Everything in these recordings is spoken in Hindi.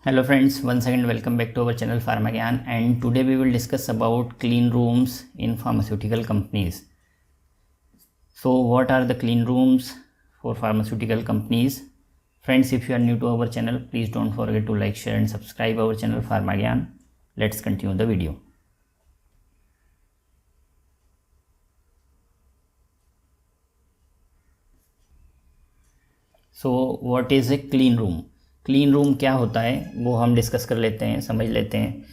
Hello friends, once again welcome back to our channel Pharmagyan, and today we will discuss about clean rooms in pharmaceutical companies. So what are the clean rooms for pharmaceutical companies? Friends, if you are new to our channel, please don't forget to like, share and subscribe our channel Pharmagyan. Let's continue the video. So what is a clean room? Clean room क्या होता है वो हम डिस्कस कर लेते हैं, समझ लेते हैं.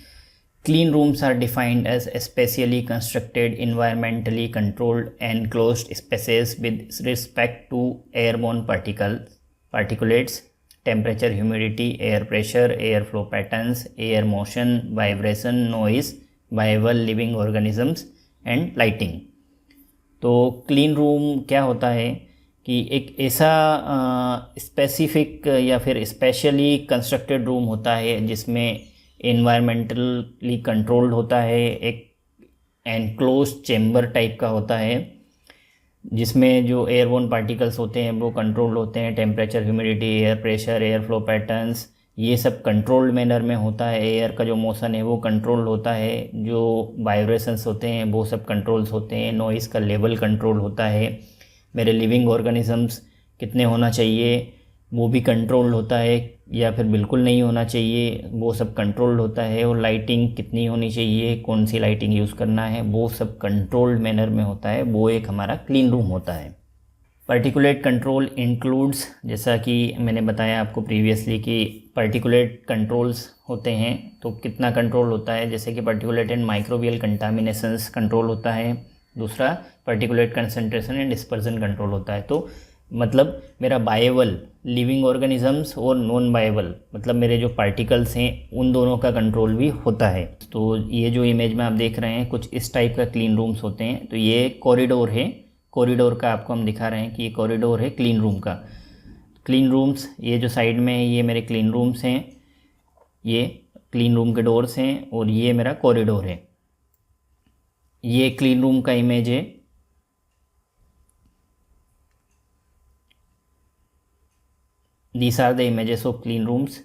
Clean rooms are defined as specially constructed environmentally controlled enclosed spaces with respect to airborne particulates, temperature, humidity, air pressure, air flow patterns, air motion, vibration, noise, viable living organisms and lighting. तो क्लीन रूम क्या होता है कि एक ऐसा स्पेसिफिक या फिर स्पेशली कंस्ट्रक्टेड रूम होता है जिसमें एनवायरमेंटली कंट्रोल्ड होता है, एक एनक्लोज्ड चेम्बर टाइप का होता है जिसमें जो एयरबोर्न पार्टिकल्स होते हैं वो कंट्रोल्ड होते हैं, temperature, humidity, air pressure, air flow patterns, ये सब कंट्रोल्ड मैनर में होता है. एयर का जो मोशन है वो कंट्रोल होता है, जो वाइब्रेशंस होते हैं वो सब कंट्रोल्स होते हैं, नॉइज़ का लेवल कंट्रोल होता है, मेरे लिविंग ऑर्गेनिजम्स कितने होना चाहिए वो भी कंट्रोल्ड होता है या फिर बिल्कुल नहीं होना चाहिए वो सब कंट्रोल्ड होता है, और लाइटिंग कितनी होनी चाहिए, कौन सी लाइटिंग यूज़ करना है वो सब कंट्रोल्ड मैनर में होता है. वो एक हमारा क्लीन रूम होता है. पार्टिकुलेट कंट्रोल इंक्लूड्स, जैसा कि मैंने बताया आपको प्रीवियसली कि पार्टिकुलेट कंट्रोल्स होते हैं तो कितना कंट्रोल होता है, जैसे कि पार्टिकुलेट एंड माइक्रोबियल कंटामिनेशंस कंट्रोल होता है. दूसरा particulate concentration and dispersion control होता है. तो मतलब मेरा बायोबल लिविंग ऑर्गेनिजम्स और नॉन बायोबल मतलब मेरे जो पार्टिकल्स हैं उन दोनों का कंट्रोल भी होता है. तो ये जो इमेज में आप देख रहे हैं कुछ इस टाइप का क्लीन रूम्स होते हैं. तो ये कॉरिडोर है, कॉरिडोर का आपको हम दिखा रहे हैं कि ये कॉरिडोर है क्लीन रूम का. क्लीन रूम्स ये जो साइड में है ये मेरे क्लीन रूम्स हैं, ये क्लीन रूम के डोर्स हैं और ये मेरा कॉरिडोर है. ये क्लीन रूम का इमेज है. These are the images of clean rooms.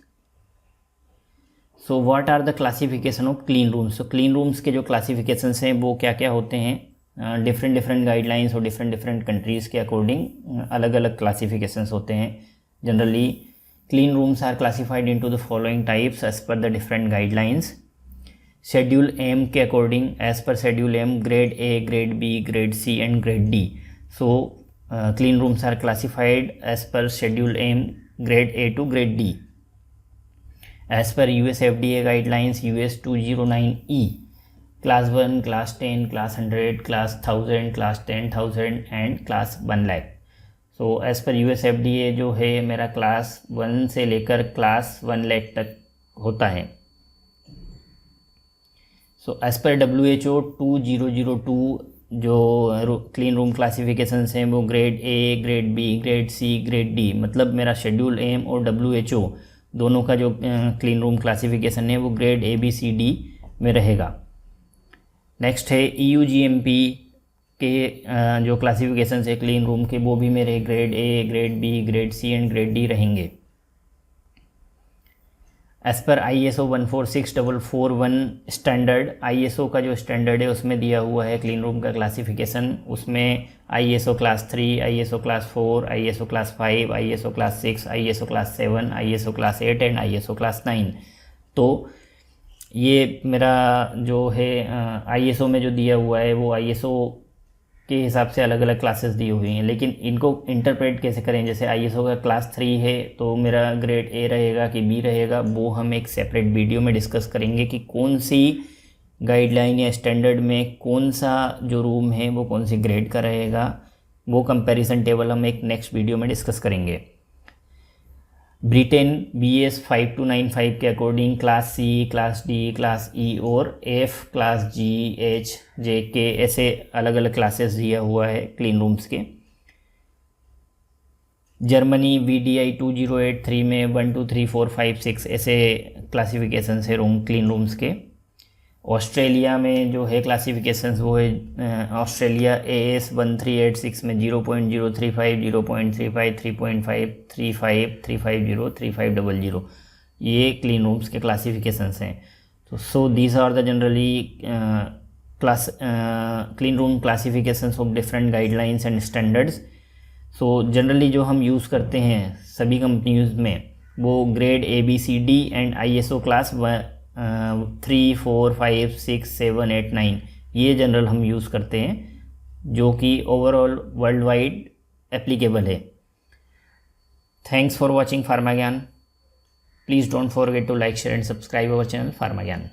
So what are the classification of clean rooms? So clean rooms के जो classifications हैं वो क्या क्या होते हैं, डिफरेंट गाइडलाइंस और डिफरेंट कंट्रीज़ के अकॉर्डिंग अलग अलग क्लासिफिकेशंस होते हैं. Generally clean rooms are classified into the following types as per the different guidelines. Schedule M के according as per schedule M grade A, grade B, grade C and grade D. So clean rooms are classified as per schedule M grade A to grade D. As per US FDA guidelines US 209E, class 1, class 10, class 100, class 1000, class 10,000 and class 1 lakh. So as per US FDA जो है मेरा क्लास 1 से लेकर क्लास 1 लाख तक होता है. सो एज पर WHO 2002 जो क्लीन रूम क्लासिफिकेशंस हैं वो grade A, grade B, grade C, grade D मतलब मेरा शेड्यूल एम और WHO दोनों का जो क्लीन रूम क्लासिफिकेशन है वो grade A, B, C, D में रहेगा. नेक्स्ट है EU GMP के जो क्लासिफिकेशंस है क्लीन रूम के वो भी मेरे grade A, grade B, grade C and grade D रहेंगे. As per ISO 14641 standard, ISO का जो स्टैंडर्ड है उसमें दिया हुआ है क्लीन रूम का क्लासिफिकेशन. उसमें ISO class 3, ISO class 4, ISO class 5, ISO class 6, ISO class 7, ISO class 8 and ISO class 9. तो ये मेरा जो है ISO में जो दिया हुआ है वो ISO के हिसाब से अलग अलग क्लासेस दी हुई हैं, लेकिन इनको इंटरप्रेट कैसे करें. जैसे ISO का क्लास 3 है तो मेरा ग्रेड ए रहेगा कि बी रहेगा वो हम एक सेपरेट वीडियो में डिस्कस करेंगे कि कौन सी गाइडलाइन या स्टैंडर्ड में कौन सा जो रूम है वो कौन सी ग्रेड का रहेगा. वो कंपैरिजन टेबल हम एक नेक्स्ट वीडियो में डिस्कस करेंगे. ब्रिटेन BS 5295 के according class C, class D, class E और F, class G, H, J, K ऐसे अलग अलग क्लासेस दिया हुआ है क्लीन रूम्स के. जर्मनी VDI 2083 में 1, 2, 3, 4, 5, 6 ऐसे क्लासिफिकेशन है क्लीन रूम्स के. ऑस्ट्रेलिया में जो है क्लासिफिकेशंस वो है ऑस्ट्रेलिया AS 1386 में 0.035, 0.35, 3.5, 35, 350, 3500. ये क्लीन रूम्स के क्लासिफिकेशंस हैं। तो so these are the generally clean room classifications of different guidelines and standards. So generally जो हम यूज़ करते हैं सभी कंपनीज में वो grade ABCD and ISO class 3, 4, 5, 6, 7, 8, 9 ये जनरल हम यूज़ करते हैं, जो कि ओवरऑल वर्ल्ड वाइड एप्लीकेबल है। Thanks for watching pharma Gyan. Please don't forget to like, share and subscribe our channel pharma ज्ञान।